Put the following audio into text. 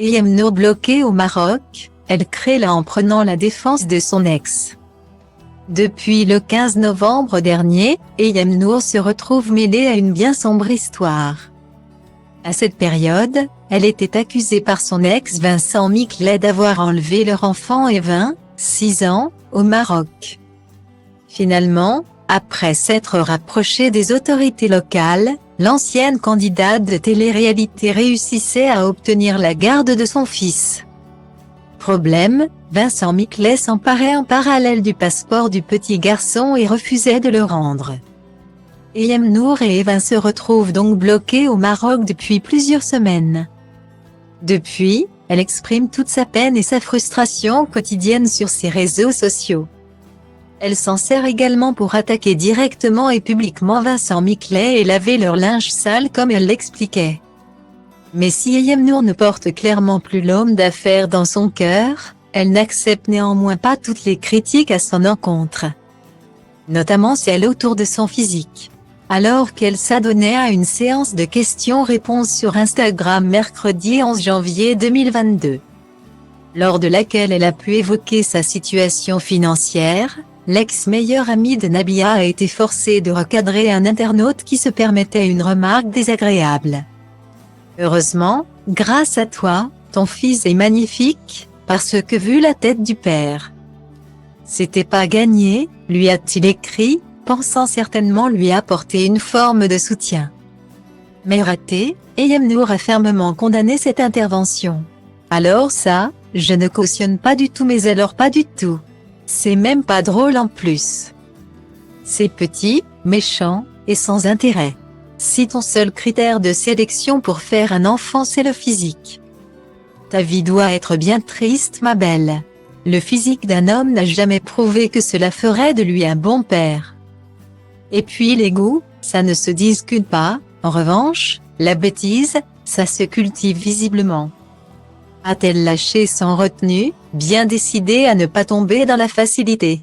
Ayem Nour bloquée au Maroc, elle crée là en prenant la défense de son ex. Depuis le 15 novembre dernier, Ayem Nour se retrouve mêlée à une bien sombre histoire. À cette période, elle était accusée par son ex Vincent Miclet d'avoir enlevé leur enfant Evin, 6 ans, au Maroc. Finalement, après s'être rapprochée des autorités locales, l'ancienne candidate de télé-réalité réussissait à obtenir la garde de son fils. Problème, Vincent Miclet s'emparait en parallèle du passeport du petit garçon et refusait de le rendre. Ayem Nour et Evin se retrouvent donc bloqués au Maroc depuis plusieurs semaines. Depuis, elle exprime toute sa peine et sa frustration quotidienne sur ses réseaux sociaux. Elle s'en sert également pour attaquer directement et publiquement Vincent Miclet et laver leur linge sale comme elle l'expliquait. Mais si Ayem Nour ne porte clairement plus l'homme d'affaires dans son cœur, elle n'accepte néanmoins pas toutes les critiques à son encontre. Notamment celles autour de son physique. Alors qu'elle s'adonnait à une séance de questions-réponses sur Instagram mercredi 11 janvier 2022. Lors de laquelle elle a pu évoquer sa situation financière, l'ex-meilleure amie de Nabila a été forcée de recadrer un internaute qui se permettait une remarque désagréable. Heureusement, grâce à toi, ton fils est magnifique, parce que vu la tête du père. C'était pas gagné, lui a-t-il écrit, pensant certainement lui apporter une forme de soutien. Mais raté, Ayem Nour a fermement condamné cette intervention. Alors ça, je ne cautionne pas du tout mais alors pas du tout. C'est même pas drôle en plus. C'est petit, méchant, et sans intérêt. Si ton seul critère de sélection pour faire un enfant c'est le physique. Ta vie doit être bien triste ma belle. Le physique d'un homme n'a jamais prouvé que cela ferait de lui un bon père. Et puis les goûts, ça ne se discute pas, en revanche, la bêtise, ça se cultive visiblement. A-t-elle lâché sans retenue, bien décidée à ne pas tomber dans la facilité?